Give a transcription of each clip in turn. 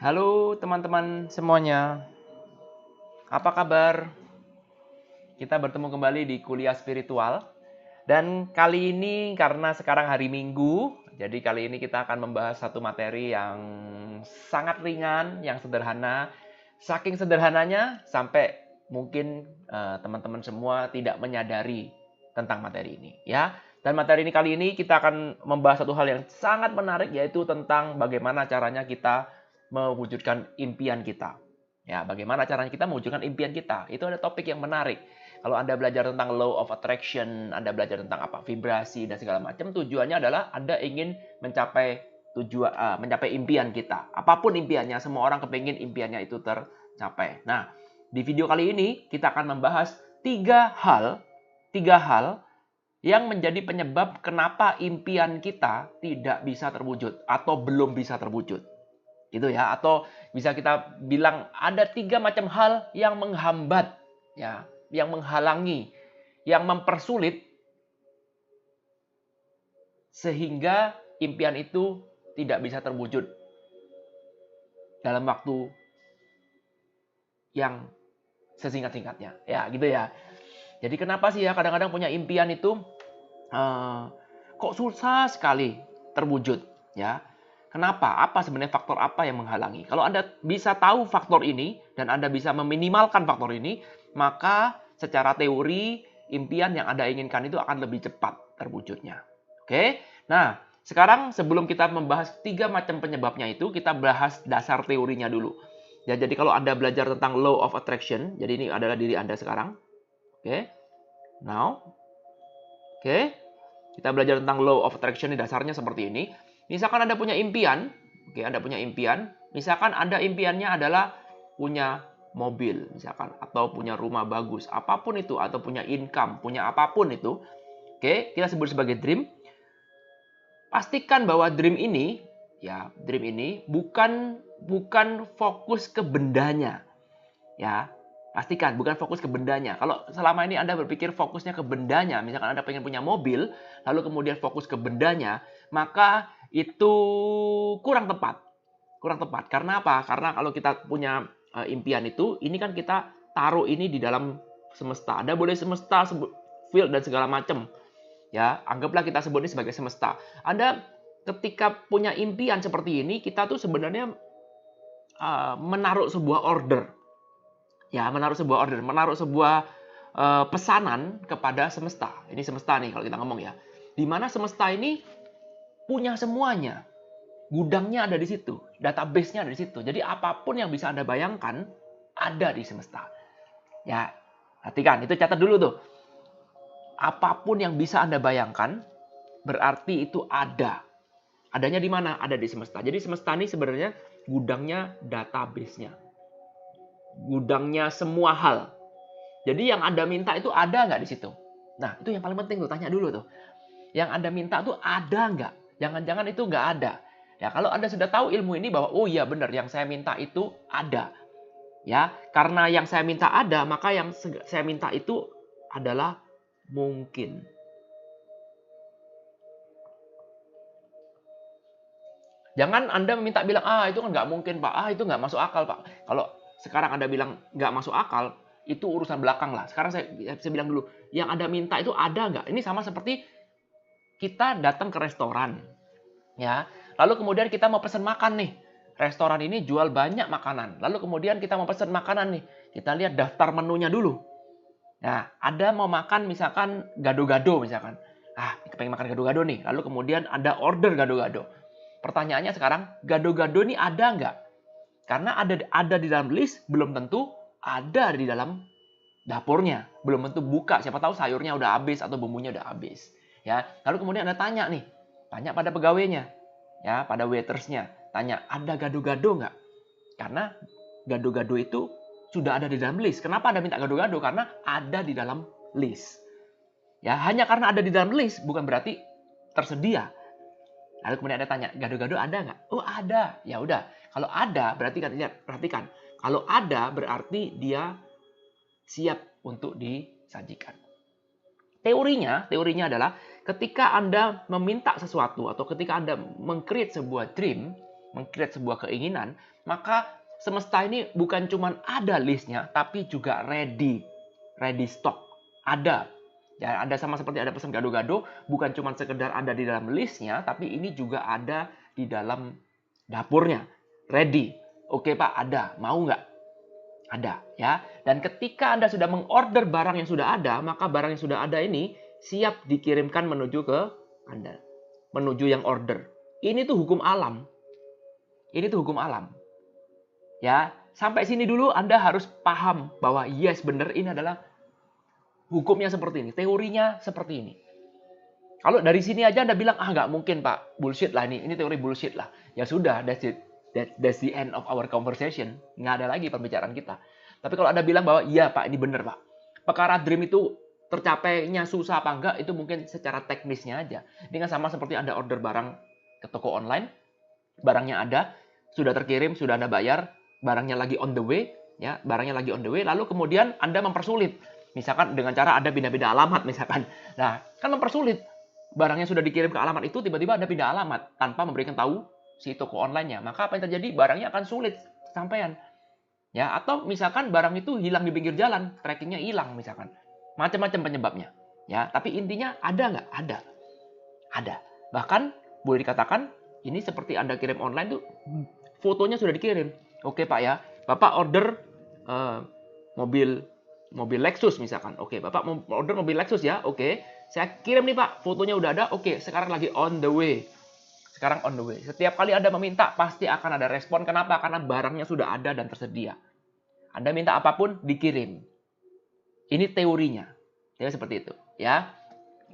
Halo teman-teman semuanya, apa kabar? Kita bertemu kembali di kuliah spiritual. Dan kali ini karena sekarang hari Minggu, jadi kali ini kita akan membahas satu materi yang sangat ringan, yang sederhana. Saking sederhananya sampai mungkin teman-teman semua tidak menyadari tentang materi ini, ya. Dan materi ini kali ini kita akan membahas satu hal yang sangat menarik, yaitu tentang bagaimana caranya kita mewujudkan impian kita. Ya, bagaimana caranya kita mewujudkan impian kita. Itu ada topik yang menarik. Kalau Anda belajar tentang law of attraction, Anda belajar tentang apa? Vibrasi dan segala macam, tujuannya adalah Anda ingin mencapai mencapai impian kita. Apapun impiannya, semua orang kepingin impiannya itu tercapai. Nah, di video kali ini kita akan membahas tiga hal yang menjadi penyebab kenapa impian kita tidak bisa terwujud atau belum bisa terwujud. Gitu ya, atau bisa kita bilang ada 3 macam hal yang menghambat, ya, yang menghalangi, yang mempersulit sehingga impian itu tidak bisa terwujud dalam waktu yang sesingkat-singkatnya. Ya, gitu ya. Jadi kenapa sih ya kadang-kadang punya impian itu kok susah sekali terwujud, ya? Kenapa? Apa sebenarnya faktor apa yang menghalangi? Kalau Anda bisa tahu faktor ini dan Anda bisa meminimalkan faktor ini, maka secara teori impian yang Anda inginkan itu akan lebih cepat terwujudnya. Oke? Nah, sekarang sebelum kita membahas 3 macam penyebabnya itu, kita bahas dasar teorinya dulu. Ya, jadi kalau Anda belajar tentang law of attraction, jadi ini adalah diri Anda sekarang. Oke? Now, oke? Kita belajar tentang law of attraction, dasarnya seperti ini. Misalkan Anda punya impian, oke, Anda punya impian, misalkan Anda impiannya adalah punya mobil, misalkan, atau punya rumah bagus, apapun itu, atau punya income, punya apapun itu, oke, kita sebut sebagai dream. Pastikan bahwa dream ini, ya, dream ini bukan fokus ke bendanya, ya. Pastikan bukan fokus ke bendanya. Kalau selama ini Anda berpikir fokusnya ke bendanya, misalkan Anda pengen punya mobil, lalu kemudian fokus ke bendanya, maka itu kurang tepat. Kurang tepat. Karena apa? Karena kalau kita punya impian itu, ini kan kita taruh ini di dalam semesta. Anda boleh semesta, field dan segala macam. Ya, anggaplah kita sebut ini sebagai semesta. Anda ketika punya impian seperti ini, kita tuh sebenarnya menaruh sebuah order. Ya, menaruh sebuah pesanan kepada semesta. Ini semesta nih kalau kita ngomong ya. Di mana semesta ini punya semuanya. Gudangnya ada di situ, database-nya ada di situ. Jadi apapun yang bisa Anda bayangkan ada di semesta. Ya, perhatikan, itu catat dulu tuh. Apapun yang bisa Anda bayangkan berarti itu ada. Adanya di mana? Ada di semesta. Jadi semesta ini sebenarnya gudangnya database-nya. Gudangnya semua hal. Jadi yang Anda minta itu ada nggak di situ? Nah, itu yang paling penting tuh, tanya dulu tuh. Yang Anda minta tuh ada nggak? Jangan-jangan itu nggak ada. Ya, kalau Anda sudah tahu ilmu ini bahwa, oh iya benar, yang saya minta itu ada. Ya, karena yang saya minta ada, maka yang saya minta itu adalah mungkin. Jangan Anda meminta bilang, itu kan nggak mungkin Pak, itu nggak masuk akal Pak. Kalau sekarang Anda bilang nggak masuk akal, itu urusan belakang lah. Sekarang saya bilang dulu, yang Anda minta itu ada nggak? Ini sama seperti kita datang ke restoran, ya. Lalu kemudian kita mau pesan makan nih. Restoran ini jual banyak makanan. Lalu kemudian kita mau pesan makanan nih. Kita lihat daftar menunya dulu. Nah, ada mau makan misalkan gado-gado misalkan. Pengen makan gado-gado nih. Lalu kemudian ada order gado-gado. Pertanyaannya sekarang, gado-gado ini ada nggak? Karena ada di dalam list, belum tentu ada di dalam dapurnya. Belum tentu buka, siapa tahu sayurnya udah habis atau bumbunya udah habis. Ya, lalu kemudian Anda tanya nih, tanya pada pegawainya, ya, pada waitersnya, tanya, ada gado-gado nggak? Karena gado-gado itu sudah ada di dalam list. Kenapa Anda minta gado-gado? Karena ada di dalam list. Ya, hanya karena ada di dalam list bukan berarti tersedia. Lalu kemudian Anda tanya, gado-gado ada nggak? Oh ada. Ya udah. Kalau ada berarti kan, lihat, perhatikan. Kalau ada berarti dia siap untuk disajikan. Teorinya adalah ketika Anda meminta sesuatu atau ketika Anda meng-create sebuah dream, meng-create sebuah keinginan, maka semesta ini bukan cuma ada listnya, tapi juga ready stock, ada. Ya, ada sama seperti ada pesan gado-gado, bukan cuma sekedar ada di dalam listnya, tapi ini juga ada di dalam dapurnya, ready. Oke Pak, ada, mau nggak? Ada, ya. Dan ketika Anda sudah mengorder barang yang sudah ada, maka barang yang sudah ada ini siap dikirimkan menuju ke Anda. Menuju yang order. Ini tuh hukum alam. Ini tuh hukum alam. Ya, sampai sini dulu Anda harus paham bahwa yes, benar ini adalah hukumnya seperti ini, teorinya seperti ini. Kalau dari sini aja Anda bilang, nggak mungkin Pak, bullshit lah ini teori bullshit lah. Ya sudah, that's it. That's the end of our conversation. Nggak ada lagi pembicaraan kita. Tapi kalau Anda bilang bahwa, iya Pak, ini benar Pak. Perkara dream itu tercapainya susah apa enggak, itu mungkin secara teknisnya aja. Ini kan sama seperti Anda order barang ke toko online, barangnya ada, sudah terkirim, sudah Anda bayar, barangnya lagi on the way, ya, barangnya lagi on the way, lalu kemudian Anda mempersulit. Misalkan dengan cara Anda pindah-pindah alamat misalkan. Nah, kan mempersulit. Barangnya sudah dikirim ke alamat itu, tiba-tiba Anda pindah alamat tanpa memberikan tahu si toko online-nya. Maka apa yang terjadi? Barangnya akan sulit sampean. Ya, atau misalkan barang itu hilang di pinggir jalan, trackingnya hilang misalkan. Macam-macam penyebabnya. Ya, tapi intinya ada nggak? Ada. Ada. Bahkan boleh dikatakan ini seperti Anda kirim online tuh fotonya sudah dikirim. Oke Pak ya, Bapak order mobil Lexus misalkan. Oke, Bapak mau order mobil Lexus ya. Oke, saya kirim nih Pak, fotonya udah ada. Oke, sekarang lagi on the way. Sekarang on the way. Setiap kali Anda meminta, pasti akan ada respon. Kenapa? Karena barangnya sudah ada dan tersedia. Anda minta apapun, dikirim. Ini teorinya. Teori seperti itu. Ya.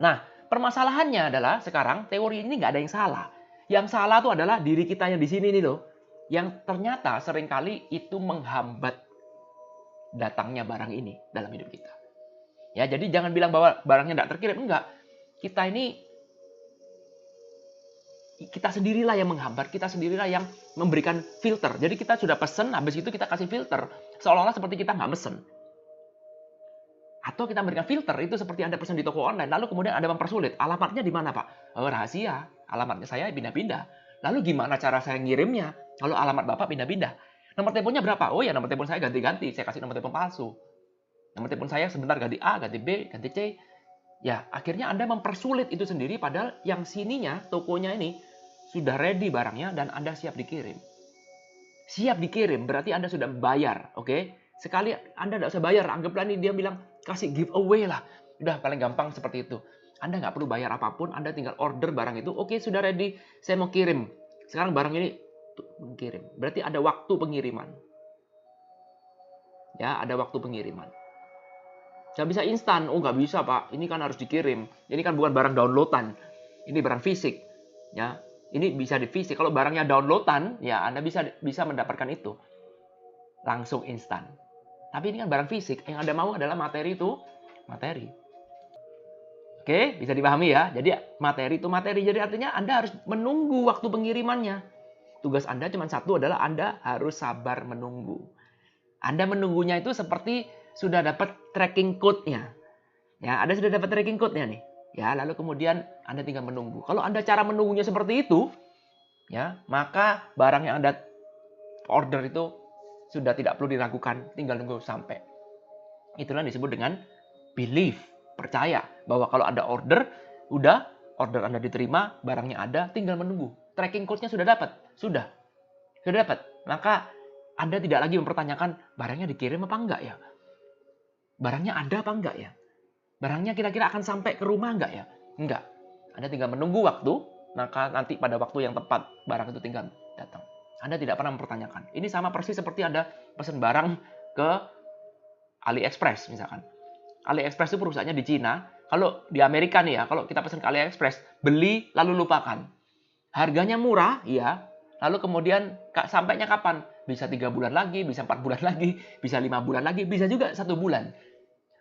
Nah, permasalahannya adalah sekarang teori ini nggak ada yang salah. Yang salah itu adalah diri kita yang di sini nih loh. Yang ternyata seringkali itu menghambat datangnya barang ini dalam hidup kita. Ya, jadi jangan bilang bahwa barangnya nggak terkirim. Enggak. Kita sendirilah yang menghambat, kita sendirilah yang memberikan filter. Jadi kita sudah pesen, habis itu kita kasih filter. Seolah-olah seperti kita nggak mesen. Atau kita memberikan filter, itu seperti Anda pesan di toko online, lalu kemudian Anda mempersulit. Alamatnya di mana Pak? Oh, rahasia, alamatnya saya pindah-pindah. Lalu gimana cara saya ngirimnya? Kalau alamat Bapak pindah-pindah. Nomor teleponnya berapa? Oh ya, nomor telepon saya ganti-ganti, saya kasih nomor telepon palsu. Nomor telepon saya sebentar ganti A, ganti B, ganti C. Ya, akhirnya Anda mempersulit itu sendiri, padahal yang sininya, tokonya ini, sudah ready barangnya dan Anda siap dikirim. Siap dikirim, berarti Anda sudah bayar, oke? Sekali Anda tidak usah bayar, anggaplah ini dia bilang, kasih giveaway lah. Udah, paling gampang seperti itu. Anda nggak perlu bayar apapun, Anda tinggal order barang itu, oke, sudah ready, saya mau kirim. Sekarang barang ini kirim. Berarti ada waktu pengiriman. Ya, ada waktu pengiriman. Nggak bisa instan. Oh, nggak bisa, Pak. Ini kan harus dikirim. Ini kan bukan barang downloadan. Ini barang fisik. Ya, ini bisa di fisik. Kalau barangnya downloadan, ya Anda bisa mendapatkan itu. Langsung instan. Tapi ini kan barang fisik. Yang Anda mau adalah materi itu. Materi. Oke, bisa dipahami ya. Jadi materi itu materi. Jadi artinya Anda harus menunggu waktu pengirimannya. Tugas Anda cuma satu adalah Anda harus sabar menunggu. Anda menunggunya itu seperti sudah dapat tracking code-nya. Ya, Anda sudah dapat tracking code-nya nih. Ya, lalu kemudian Anda tinggal menunggu. Kalau Anda cara menunggunya seperti itu, ya, maka barang yang Anda order itu sudah tidak perlu diragukan, tinggal nunggu sampai. Itulah yang disebut dengan belief, percaya bahwa kalau Anda order, udah order Anda diterima, barangnya ada, tinggal menunggu. Tracking code-nya sudah dapat, sudah dapat. Maka Anda tidak lagi mempertanyakan barangnya dikirim apa enggak ya? Barangnya ada apa enggak ya? Barangnya kira-kira akan sampai ke rumah enggak ya? Enggak. Anda tinggal menunggu waktu, maka nanti pada waktu yang tepat barang itu tinggal datang. Anda tidak pernah mempertanyakan. Ini sama persis seperti Anda pesan barang ke AliExpress misalkan. AliExpress itu perusahaannya di Cina. Kalau di Amerika nih ya, kalau kita pesan ke AliExpress, beli lalu lupakan. Harganya murah, iya. Lalu kemudian sampainya kapan? Bisa 3 bulan lagi, bisa 4 bulan lagi, bisa 5 bulan lagi, bisa juga 1 bulan.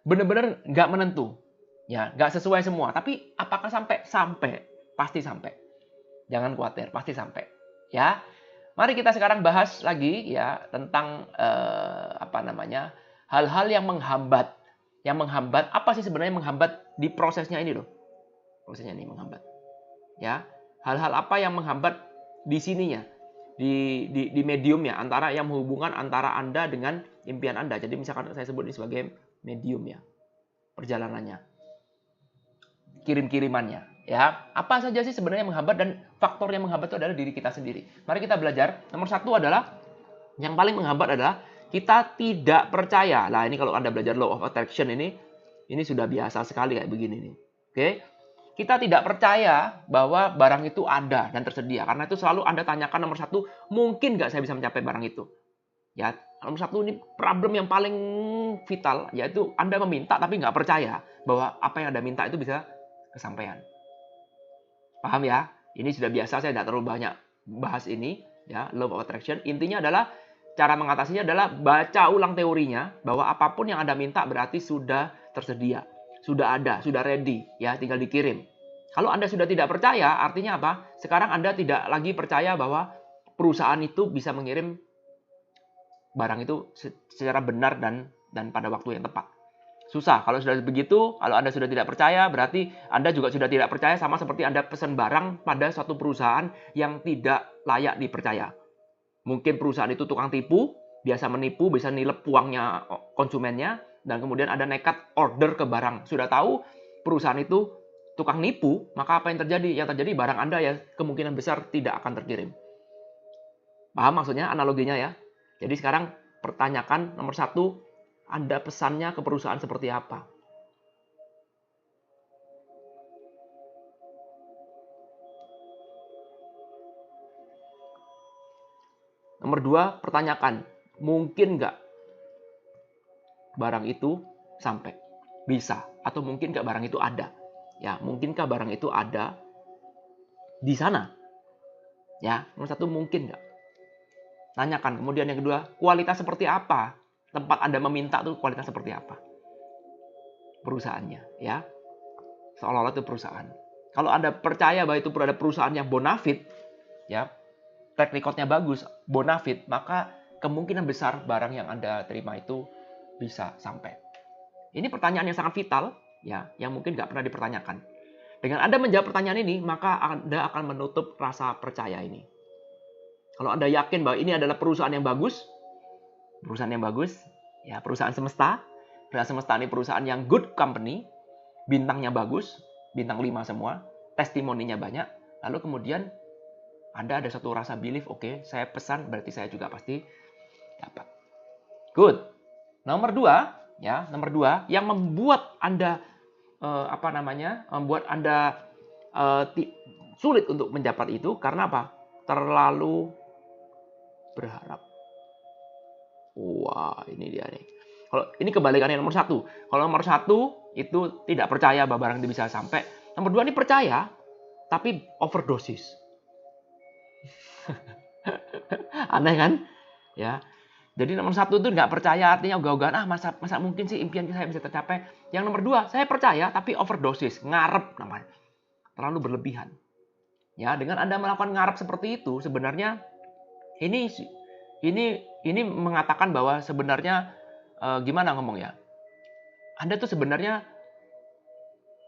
Benar-benar nggak menentu. Ya, nggak sesuai semua. Tapi apakah sampai? Sampai. Pasti sampai. Jangan khawatir, pasti sampai. Ya. Mari kita sekarang bahas lagi ya tentang hal-hal yang menghambat. Yang menghambat, apa sih sebenarnya menghambat di prosesnya ini loh? Prosesnya ini menghambat. Ya. Hal-hal apa yang menghambat di sininya? di medium ya, antara yang menghubungkan antara Anda dengan impian Anda. Jadi misalkan saya sebut ini sebagai medium ya, perjalanannya, kirim-kirimannya ya. Apa saja sih sebenarnya yang menghambat, dan faktor yang menghambat itu adalah diri kita sendiri. Mari kita belajar. Nomor satu adalah, yang paling menghambat adalah kita tidak percaya. Nah, ini kalau Anda belajar Law of Attraction ini sudah biasa sekali kayak begini nih. Oke? Kita tidak percaya bahwa barang itu ada dan tersedia. Karena itu selalu Anda tanyakan nomor satu, mungkin nggak saya bisa mencapai barang itu? Ya, nomor satu ini problem yang paling vital, yaitu Anda meminta tapi nggak percaya bahwa apa yang Anda minta itu bisa kesampaian. Paham ya? Ini sudah biasa, saya tidak terlalu banyak bahas ini. Ya, Law of Attraction. Intinya adalah, cara mengatasinya adalah baca ulang teorinya, bahwa apapun yang Anda minta berarti sudah tersedia. Sudah ada, sudah ready, ya, tinggal dikirim. Kalau Anda sudah tidak percaya, artinya apa? Sekarang Anda tidak lagi percaya bahwa perusahaan itu bisa mengirim barang itu secara benar dan pada waktu yang tepat. Susah. Kalau sudah begitu, kalau Anda sudah tidak percaya, berarti Anda juga sudah tidak percaya, sama seperti Anda pesan barang pada suatu perusahaan yang tidak layak dipercaya. Mungkin perusahaan itu tukang tipu, biasa menipu, bisa nilep uangnya konsumennya, dan kemudian Anda nekat order ke barang. Sudah tahu perusahaan itu tukang nipu, maka apa yang terjadi? Yang terjadi barang Anda ya kemungkinan besar tidak akan terkirim. Paham maksudnya, analoginya ya? Jadi sekarang pertanyakan nomor satu, Anda pesannya ke perusahaan seperti apa? Nomor dua, pertanyakan, mungkin nggak barang itu sampai? Bisa. Atau mungkin nggak barang itu ada? Ya, mungkinkah barang itu ada di sana? Ya, nomor satu, mungkin nggak? Tanyakan. Kemudian yang kedua, kualitas seperti apa? Tempat Anda meminta itu kualitas seperti apa? Perusahaannya, ya. Seolah-olah itu perusahaan. Kalau Anda percaya bahwa itu ada perusahaan yang bonafit, ya, track record-nya bagus, bonafit, maka kemungkinan besar barang yang Anda terima itu bisa sampai. Ini pertanyaan yang sangat vital, ya, yang mungkin nggak pernah dipertanyakan. Dengan Anda menjawab pertanyaan ini, maka Anda akan menutup rasa percaya ini. Kalau Anda yakin bahwa ini adalah perusahaan yang bagus, ya, perusahaan semesta. Perusahaan semesta ini perusahaan yang good company, bintangnya bagus, bintang 5 semua, testimoninya banyak. Lalu kemudian Anda ada satu rasa belief, oke, saya pesan berarti saya juga pasti dapat. Good. Nomor dua, yang membuat Anda membuat Anda sulit untuk mendapat itu karena apa? Terlalu berharap. Wah, ini dia nih. Kalau ini kebalikannya nomor satu. Kalau nomor satu itu tidak percaya bahwa barang itu bisa sampai. Nomor dua ini percaya, tapi overdosis. Aneh kan? Ya. Jadi nomor satu itu nggak percaya, artinya ogah-ogahan, masa mungkin sih impian saya bisa tercapai. Yang nomor dua, saya percaya tapi overdosis, ngarep namanya. Terlalu berlebihan. Ya, dengan Anda melakukan ngarep seperti itu, sebenarnya ini mengatakan bahwa sebenarnya gimana ngomong ya? Anda tuh sebenarnya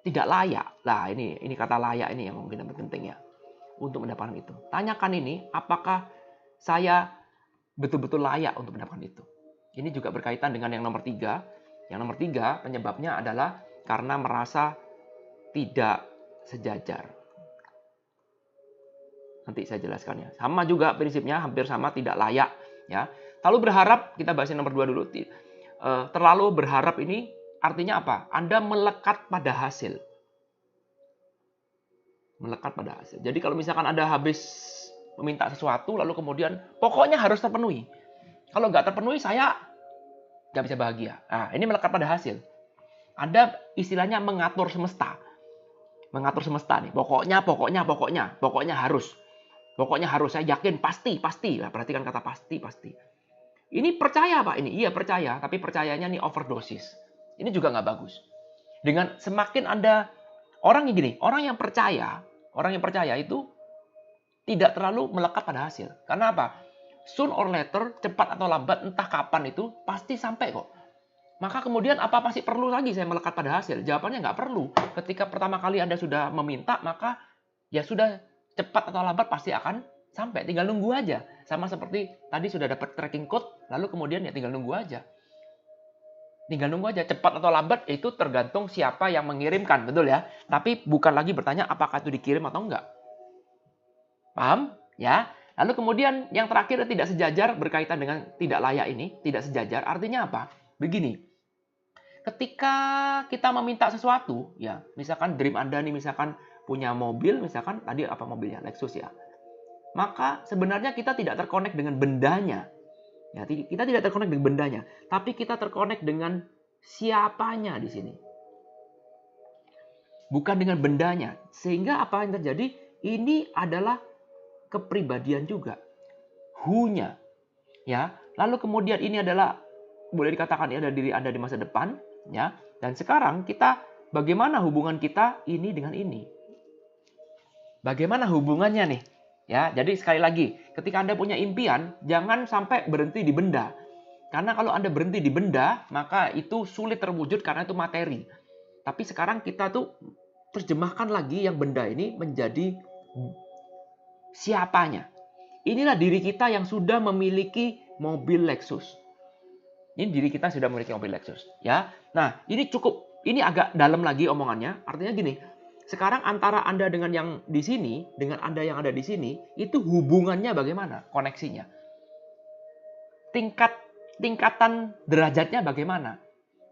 tidak layak. Nah, ini kata layak ini yang mungkin penting ya untuk mendapatkan itu. Tanyakan ini, apakah saya betul-betul layak untuk mendapatkan itu? Ini juga berkaitan dengan yang nomor tiga. Yang nomor tiga, penyebabnya adalah karena merasa tidak sejajar. Nanti saya jelaskan ya. Sama juga prinsipnya, hampir sama, tidak layak. Ya. Terlalu berharap, kita bahas yang nomor 2 dulu. Terlalu berharap ini artinya apa? Anda melekat pada hasil. Melekat pada hasil. Jadi kalau misalkan Anda habis meminta sesuatu, lalu kemudian pokoknya harus terpenuhi. Kalau nggak terpenuhi, saya nggak bisa bahagia. Nah, ini melekat pada hasil. Anda istilahnya mengatur semesta. Mengatur semesta nih. Pokoknya harus. Pokoknya harus, saya yakin, pasti. Nah, perhatikan kata pasti. Ini percaya Pak ini? Iya percaya, tapi percayanya nih overdosis. Ini juga nggak bagus. Dengan semakin Anda, orang yang percaya itu tidak terlalu melekat pada hasil. Karena apa? Soon or later, cepat atau lambat, entah kapan itu, pasti sampai kok. Maka kemudian apa masih perlu lagi saya melekat pada hasil? Jawabannya nggak perlu. Ketika pertama kali Anda sudah meminta, maka ya sudah, cepat atau lambat pasti akan sampai. Tinggal nunggu aja. sama seperti tadi sudah dapat tracking code, lalu kemudian ya tinggal nunggu aja. Tinggal nunggu aja, cepat atau lambat itu tergantung siapa yang mengirimkan, betul ya. Tapi bukan lagi bertanya apakah itu dikirim atau enggak. Paham? Ya. Lalu kemudian yang terakhir tidak sejajar berkaitan dengan tidak layak ini, tidak sejajar artinya apa? Begini. Ketika kita meminta sesuatu, ya, misalkan dream Anda nih misalkan punya mobil, misalkan tadi apa mobilnya? Lexus ya. Maka sebenarnya kita tidak terkonek dengan bendanya. Ya, kita tidak terkonek dengan bendanya, tapi kita terkonek dengan siapanya di sini. Bukan dengan bendanya. Sehingga apa yang terjadi? Ini adalah kepribadian juga. Who-nya. Ya. Lalu kemudian ini adalah boleh dikatakan ini adalah diri Anda di masa depan, ya. Dan sekarang kita bagaimana hubungan kita ini dengan ini? Bagaimana hubungannya nih? Ya, jadi sekali lagi, ketika Anda punya impian, jangan sampai berhenti di benda. Karena kalau Anda berhenti di benda, maka itu sulit terwujud karena itu materi. Tapi sekarang kita tuh terjemahkan lagi yang benda ini menjadi siapanya. Inilah diri kita yang sudah memiliki mobil Lexus. Ini diri kita sudah memiliki mobil Lexus, ya. Nah, ini agak dalam lagi omongannya. Artinya gini, sekarang antara Anda dengan yang di sini, dengan Anda yang ada di sini, itu hubungannya bagaimana? Koneksinya. Tingkatan derajatnya bagaimana?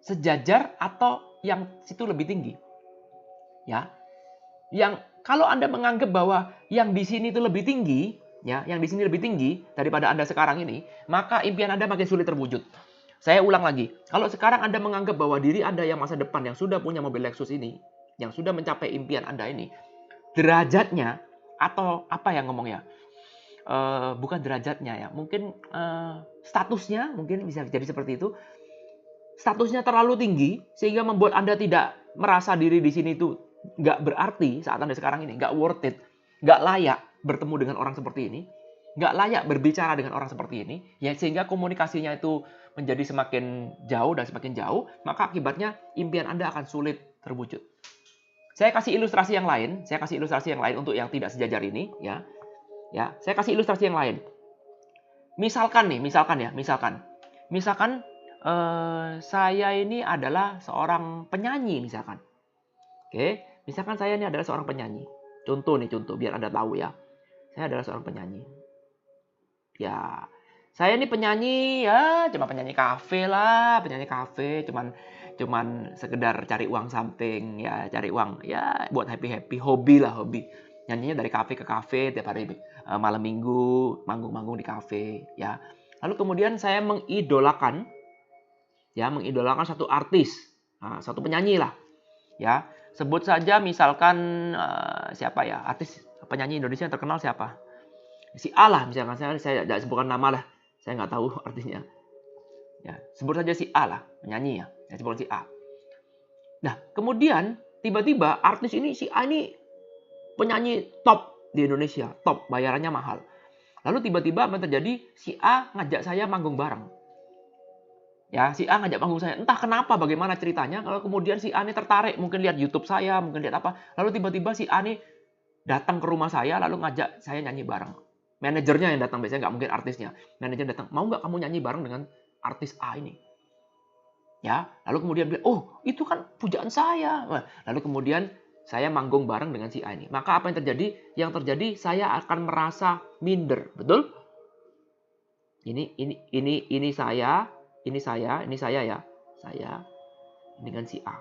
Sejajar atau yang situ lebih tinggi? Ya. Yang kalau Anda menganggap bahwa yang di sini itu lebih tinggi, ya, yang di sini lebih tinggi daripada Anda sekarang ini, maka impian Anda makin sulit terwujud. Saya ulang lagi, kalau sekarang Anda menganggap bahwa diri Anda yang masa depan yang sudah punya mobil Lexus ini, yang sudah mencapai impian Anda ini, derajatnya atau apa yang ngomongnya? Bukan derajatnya ya, mungkin statusnya mungkin bisa jadi seperti itu. Statusnya terlalu tinggi sehingga membuat Anda tidak merasa diri di sini itu nggak berarti saat Anda sekarang ini, nggak worth it, nggak layak bertemu dengan orang seperti ini, nggak layak berbicara dengan orang seperti ini, ya sehingga komunikasinya itu menjadi semakin jauh dan semakin jauh, maka akibatnya impian Anda akan sulit terwujud. Saya kasih ilustrasi yang lain, untuk yang tidak sejajar ini, ya. Ya, saya kasih ilustrasi yang lain. Misalkan saya ini adalah seorang penyanyi misalkan. Oke, misalkan saya ini adalah seorang penyanyi. Contoh biar Anda tahu ya. Saya adalah seorang penyanyi. Ya, saya ini penyanyi ya, cuma penyanyi kafe lah, cuman sekedar cari uang samping ya, cari uang ya buat happy, hobi. Nyanyinya dari kafe ke kafe tiap hari malam minggu, manggung-manggung di kafe ya. Lalu kemudian saya mengidolakan satu artis, satu penyanyi lah. Ya, sebut saja misalkan siapa ya? Artis penyanyi Indonesia yang terkenal siapa? Si A lah misalkan, saya tidak sebutkan nama lah. Saya nggak tahu artinya. Ya, sebut saja si A lah, penyanyi ya. Saya sebutkan si A. Nah, kemudian tiba-tiba artis ini, si A ini penyanyi top di Indonesia, top, bayarannya mahal. Lalu tiba-tiba apa yang terjadi? Si A ngajak saya manggung bareng. Ya, si A ngajak manggung saya. Entah kenapa, bagaimana ceritanya. Kalau kemudian si A ini tertarik, mungkin lihat YouTube saya, mungkin lihat apa. Lalu tiba-tiba si A ini datang ke rumah saya, lalu ngajak saya nyanyi bareng. Manajernya yang datang, biasanya nggak mungkin artisnya. Manajer datang, mau nggak kamu nyanyi bareng dengan artis A ini? Ya, lalu kemudian bilang, oh itu kan pujaan saya. Lalu kemudian saya manggung bareng dengan si A ini. Maka apa yang terjadi? Yang terjadi saya akan merasa minder, betul? Ini saya ya, saya dengan si A.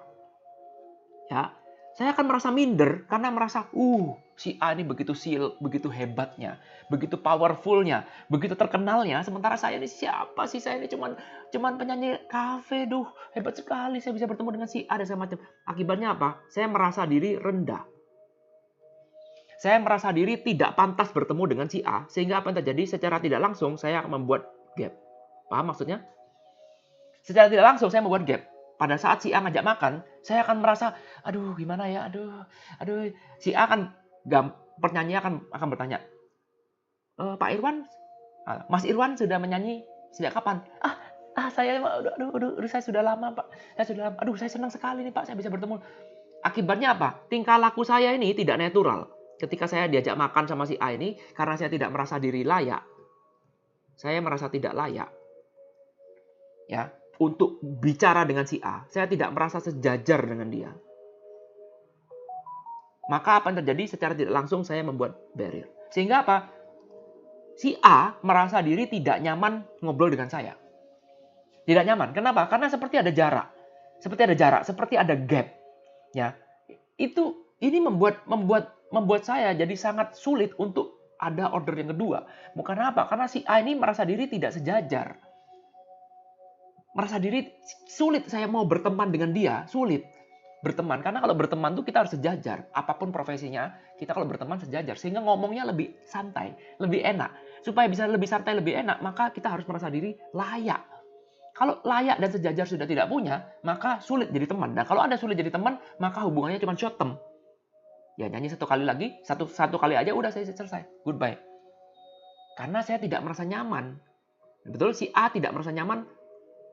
Ya, saya akan merasa minder karena merasa, si A ini begitu hebatnya, begitu powerfulnya, begitu terkenalnya. Sementara saya ini siapa sih? Saya ini cuman penyanyi kafe, hebat sekali saya bisa bertemu dengan si A dan segala macam. Akibatnya apa? Saya merasa diri rendah. Saya merasa diri tidak pantas bertemu dengan si A, sehingga apa yang terjadi? Secara tidak langsung saya akan membuat gap. Paham maksudnya? Secara tidak langsung saya membuat gap. Pada saat si A ngajak makan, saya akan merasa, aduh gimana ya, aduh. Si A penyanyi akan bertanya, Pak Irwan, Mas Irwan sudah menyanyi sejak kapan? Saya, saya sudah lama Pak, saya senang sekali nih Pak, saya bisa bertemu. Akibatnya apa? Tingkah laku saya ini tidak natural. Ketika saya diajak makan sama si A ini, karena saya tidak merasa diri layak, saya merasa tidak layak ya untuk bicara dengan si A, saya tidak merasa sejajar dengan dia. Maka apa yang terjadi? Secara tidak langsung saya membuat barrier. Sehingga apa? Si A merasa diri tidak nyaman ngobrol dengan saya. Tidak nyaman. Kenapa? Karena seperti ada jarak. Seperti ada gap. Ya. Ini membuat saya jadi sangat sulit untuk ada order yang kedua. Bukan apa? Karena si A ini merasa diri tidak sejajar. Merasa diri sulit saya mau berteman dengan dia, sulit berteman. Karena kalau berteman tuh kita harus sejajar. Apapun profesinya, kita kalau berteman sejajar. Sehingga ngomongnya lebih santai, lebih enak. Supaya bisa lebih santai, lebih enak, maka kita harus merasa diri layak. Kalau layak dan sejajar sudah tidak punya, maka sulit jadi teman. Dan kalau Anda sulit jadi teman, maka hubungannya cuma short term. Ya nyanyi satu kali lagi, satu kali aja udah saya selesai. Goodbye. Karena saya tidak merasa nyaman. Betul, si A tidak merasa nyaman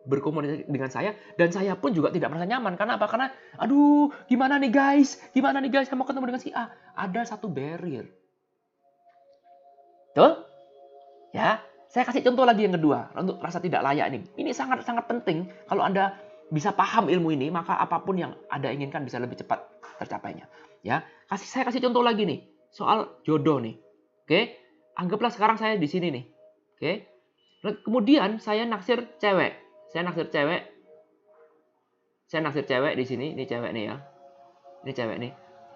berkomunikasi dengan saya, dan saya pun juga tidak merasa nyaman. Karena apa? Karena, aduh, gimana nih guys, saya mau ketemu dengan si A. Ada satu barrier. Betul? Ya, saya kasih contoh lagi yang kedua, untuk rasa tidak layak ini. Ini sangat-sangat penting. Kalau Anda bisa paham ilmu ini, maka apapun yang Anda inginkan bisa lebih cepat tercapainya. Ya, saya kasih contoh lagi nih, soal jodoh nih. Oke, anggaplah sekarang saya di sini nih. Oke, kemudian saya naksir cewek. Saya naksir cewek di sini. Ini cewek nih ya. Ini cewek nih.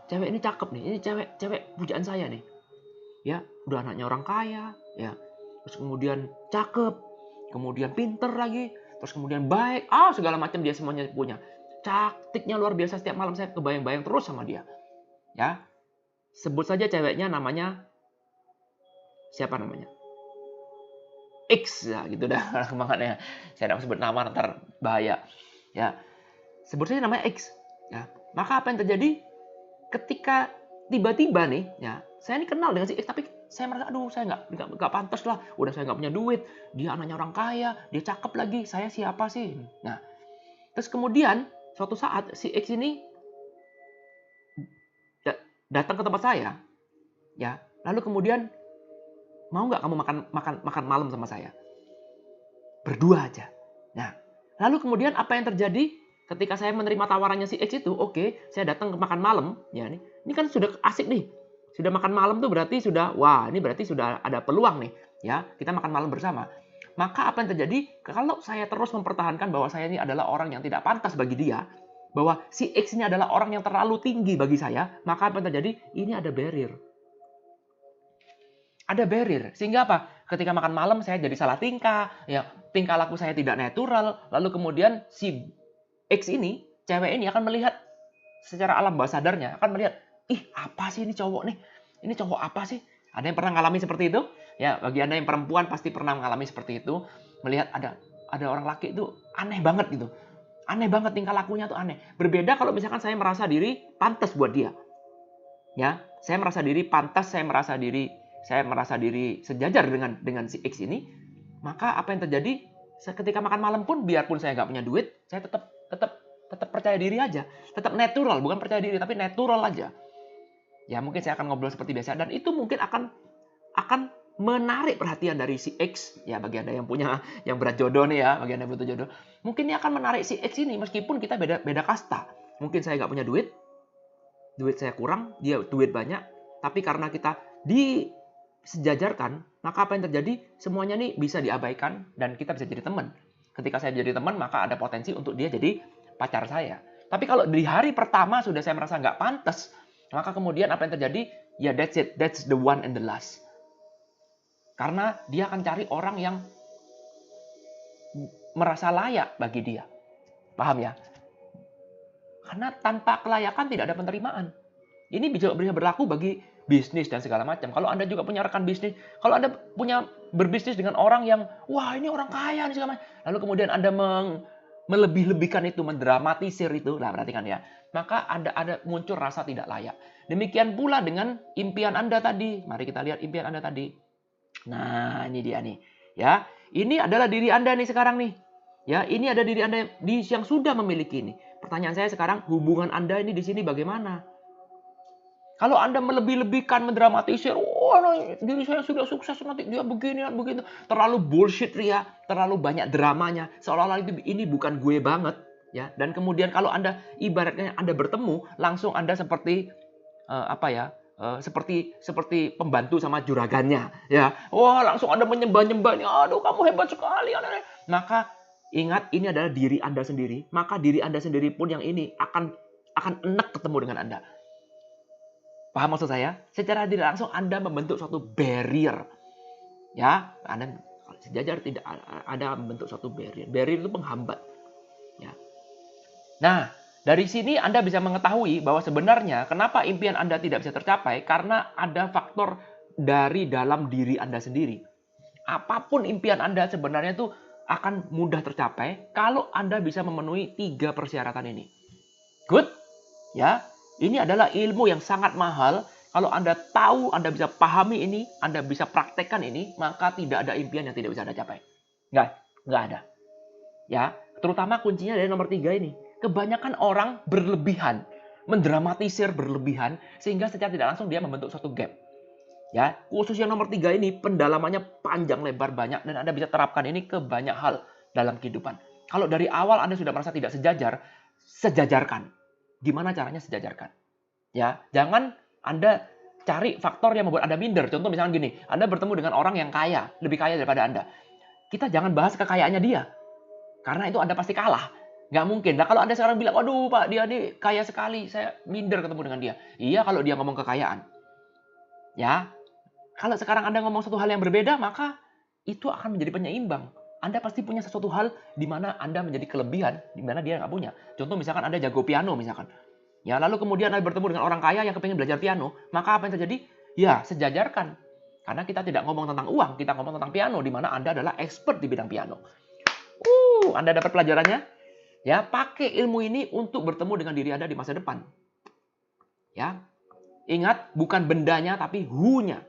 Cewek ini cakep nih. Ini cewek pujaan saya nih. Ya, udah anaknya orang kaya, ya. Terus kemudian cakep, kemudian pinter lagi, terus kemudian baik. Segala macam dia semuanya punya. Cantiknya luar biasa, setiap malam saya kebayang-bayang terus sama dia. Ya. Sebut saja ceweknya namanya siapa namanya? X ya gitu dah makanya saya tidak sebut nama ntar bahaya ya, sebut saja namanya X ya. Maka apa yang terjadi ketika tiba-tiba nih ya, saya ini kenal dengan si X, tapi saya merasa aduh saya nggak pantas lah, udah saya nggak punya duit, dia anaknya orang kaya, dia cakep lagi, saya siapa sih. Nah terus kemudian suatu saat si X ini datang ke tempat saya ya, lalu kemudian, mau nggak kamu makan malam sama saya? Berdua aja. Nah, lalu kemudian apa yang terjadi ketika saya menerima tawarannya si X itu? Oke, saya datang ke makan malam. Ya, ini kan sudah asik nih. Sudah makan malam tuh berarti ini berarti sudah ada peluang nih. Ya, kita makan malam bersama. Maka apa yang terjadi? Kalau saya terus mempertahankan bahwa saya ini adalah orang yang tidak pantas bagi dia, bahwa si X ini adalah orang yang terlalu tinggi bagi saya, maka apa yang terjadi? Ini ada barrier. Ada barrier. Sehingga apa? Ketika makan malam saya jadi salah tingkah, ya, tingkah laku saya tidak natural, lalu kemudian si X ini, cewek ini akan melihat secara alam bawah sadarnya, akan melihat, ih apa sih ini cowok nih? Ini cowok apa sih? Ada yang pernah ngalami seperti itu? Ya, bagi Anda yang perempuan pasti pernah mengalami seperti itu, melihat ada orang laki itu aneh banget gitu. Aneh banget tingkah lakunya tuh aneh. Berbeda kalau misalkan saya merasa diri pantas buat dia. Ya, saya merasa diri pantas, saya merasa diri sejajar dengan si X ini, maka apa yang terjadi? Ketika makan malam pun, biarpun saya nggak punya duit, saya tetap percaya diri aja, tetap natural, bukan percaya diri tapi natural aja. Ya mungkin saya akan ngobrol seperti biasa, dan itu mungkin akan menarik perhatian dari si X. Ya bagi Anda yang berat jodoh nih ya, bagi Anda butuh jodoh, mungkin ini akan menarik si X ini meskipun kita beda kasta. Mungkin saya nggak punya duit saya kurang, dia duit banyak, tapi karena kita disejajarkan, maka apa yang terjadi? Semuanya nih bisa diabaikan dan kita bisa jadi teman. Ketika saya jadi teman, maka ada potensi untuk dia jadi pacar saya. Tapi kalau di hari pertama sudah saya merasa nggak pantas, maka kemudian apa yang terjadi? Ya that's it, that's the one and the last. Karena dia akan cari orang yang merasa layak bagi dia. Paham ya? Karena tanpa kelayakan tidak ada penerimaan. Ini bisa berlaku bagi bisnis dan segala macam. Kalau Anda juga punya rekan bisnis, kalau Anda berbisnis dengan orang yang, wah ini orang kaya, segala macam, lalu kemudian Anda melebih-lebihkan itu, mendramatisir itu, lah perhatikan ya, maka ada muncul rasa tidak layak. Demikian pula dengan impian Anda tadi. Mari kita lihat impian Anda tadi. Nah, ini dia nih. Ya, ini adalah diri Anda nih sekarang nih. Ya, ini ada diri Anda yang sudah memiliki ini. Pertanyaan saya sekarang, hubungan Anda ini di sini bagaimana? Kalau Anda melebih-lebihkan, mendramatisir, Oh, no, diri saya sudah sukses, nanti dia begini, begitu. Terlalu bullshit Ria, terlalu banyak dramanya. Seolah-olah ini bukan gue banget. Ya, dan kemudian kalau Anda ibaratnya Anda bertemu, langsung Anda seperti seperti pembantu sama juragannya, ya. Wah, langsung Anda menyembah-nyembahnya. Aduh, kamu hebat sekali. Maka ingat, ini adalah diri Anda sendiri. Maka diri Anda sendiri pun yang ini akan enak ketemu dengan Anda. Paham maksud saya? Secara tidak langsung Anda membentuk suatu barrier. Ya, Anda sejajar tidak ada membentuk suatu barrier. Barrier itu penghambat. Ya. Nah, dari sini Anda bisa mengetahui bahwa sebenarnya kenapa impian Anda tidak bisa tercapai, karena ada faktor dari dalam diri Anda sendiri. Apapun impian Anda sebenarnya itu akan mudah tercapai kalau Anda bisa memenuhi 3 persyaratan ini. Good? Ya. Ini adalah ilmu yang sangat mahal. Kalau Anda tahu, Anda bisa pahami ini, Anda bisa praktekkan ini, maka tidak ada impian yang tidak bisa Anda capai. Nggak ada. Ya, terutama kuncinya dari nomor 3 ini. Kebanyakan orang berlebihan, mendramatisir berlebihan, sehingga secara tidak langsung dia membentuk suatu gap. Ya, khusus yang nomor 3 ini, pendalamannya panjang, lebar, banyak, dan Anda bisa terapkan ini ke banyak hal dalam kehidupan. Kalau dari awal Anda sudah merasa tidak sejajar, sejajarkan. Gimana caranya sejajarkan? Ya, jangan Anda cari faktor yang membuat Anda minder. Contoh misalnya gini, Anda bertemu dengan orang yang kaya, lebih kaya daripada Anda. Kita jangan bahas kekayaannya dia. Karena itu Anda pasti kalah. Nggak mungkin. Nah, kalau Anda sekarang bilang, waduh Pak, dia ini kaya sekali, saya minder ketemu dengan dia. Iya, kalau dia ngomong kekayaan. Ya, kalau sekarang Anda ngomong satu hal yang berbeda, maka itu akan menjadi penyeimbang. Anda pasti punya sesuatu hal di mana Anda menjadi kelebihan, di mana dia nggak punya. Contoh misalkan Anda jago piano misalkan. Ya, lalu kemudian Anda bertemu dengan orang kaya yang kepingin belajar piano, maka apa yang terjadi? Ya, sejajarkan. Karena kita tidak ngomong tentang uang, kita ngomong tentang piano, di mana Anda adalah expert di bidang piano. Anda dapat pelajarannya? Ya, pakai ilmu ini untuk bertemu dengan diri Anda di masa depan. Ya, ingat, bukan bendanya, tapi who-nya.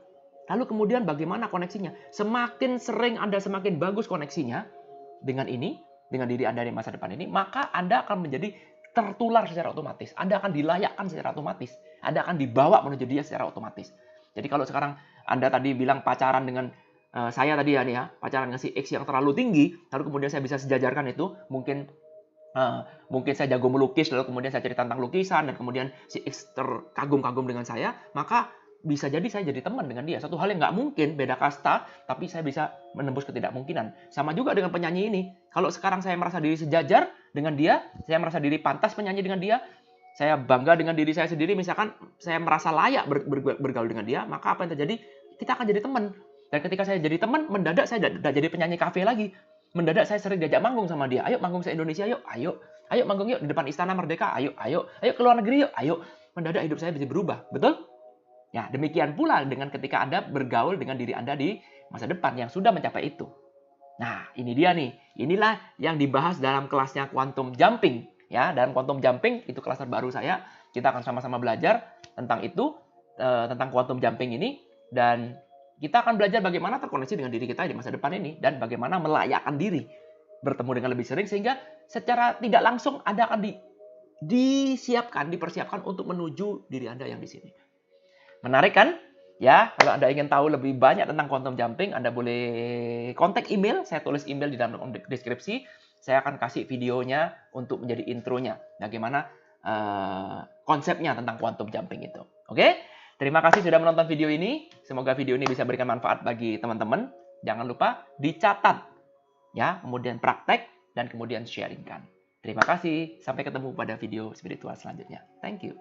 Lalu kemudian bagaimana koneksinya? Semakin sering Anda semakin bagus koneksinya dengan ini, dengan diri Anda di masa depan ini, maka Anda akan menjadi tertular secara otomatis. Anda akan dilayakkan secara otomatis. Anda akan dibawa menuju dia secara otomatis. Jadi kalau sekarang Anda tadi bilang pacaran dengan saya tadi ya nih ya, pacaran dengan si X yang terlalu tinggi, lalu kemudian saya bisa sejajarkan itu, mungkin saya jago melukis, lalu kemudian saya cerita tentang lukisan, dan kemudian si X terkagum-kagum dengan saya, maka bisa jadi saya jadi teman dengan dia. Satu hal yang nggak mungkin, beda kasta, tapi saya bisa menembus ketidakmungkinan. Sama juga dengan penyanyi ini. Kalau sekarang saya merasa diri sejajar dengan dia, saya merasa diri pantas menyanyi dengan dia, saya bangga dengan diri saya sendiri, misalkan saya merasa layak bergaul dengan dia, maka apa yang terjadi? Kita akan jadi teman. Dan ketika saya jadi teman, mendadak saya tidak jadi penyanyi kafe lagi. Mendadak saya sering diajak manggung sama dia. Ayo manggung se-Indonesia yuk, ayo. Ayo manggung yuk di depan Istana Merdeka, ayo. Ayo ke luar negeri yuk, ayo. Mendadak hidup saya bisa berubah, betul? Ya, demikian pula dengan ketika Anda bergaul dengan diri Anda di masa depan yang sudah mencapai itu. Nah, ini dia nih. Inilah yang dibahas dalam kelasnya Quantum Jumping. Ya, dalam Quantum Jumping, itu kelas terbaru saya. Kita akan sama-sama belajar tentang itu, tentang Quantum Jumping ini. Dan kita akan belajar bagaimana terkoneksi dengan diri kita di masa depan ini. Dan bagaimana melayakkan diri bertemu dengan lebih sering. Sehingga secara tidak langsung Anda akan dipersiapkan untuk menuju diri Anda yang di sini. Menarik kan? Ya, kalau Anda ingin tahu lebih banyak tentang quantum jumping, Anda boleh kontak email. Saya tulis email di dalam deskripsi. Saya akan kasih videonya untuk menjadi intronya. Bagaimana konsepnya tentang quantum jumping itu. Oke? Terima kasih sudah menonton video ini. Semoga video ini bisa berikan manfaat bagi teman-teman. Jangan lupa dicatat. Ya, kemudian praktek dan kemudian sharingkan. Terima kasih. Sampai ketemu pada video spiritual selanjutnya. Thank you.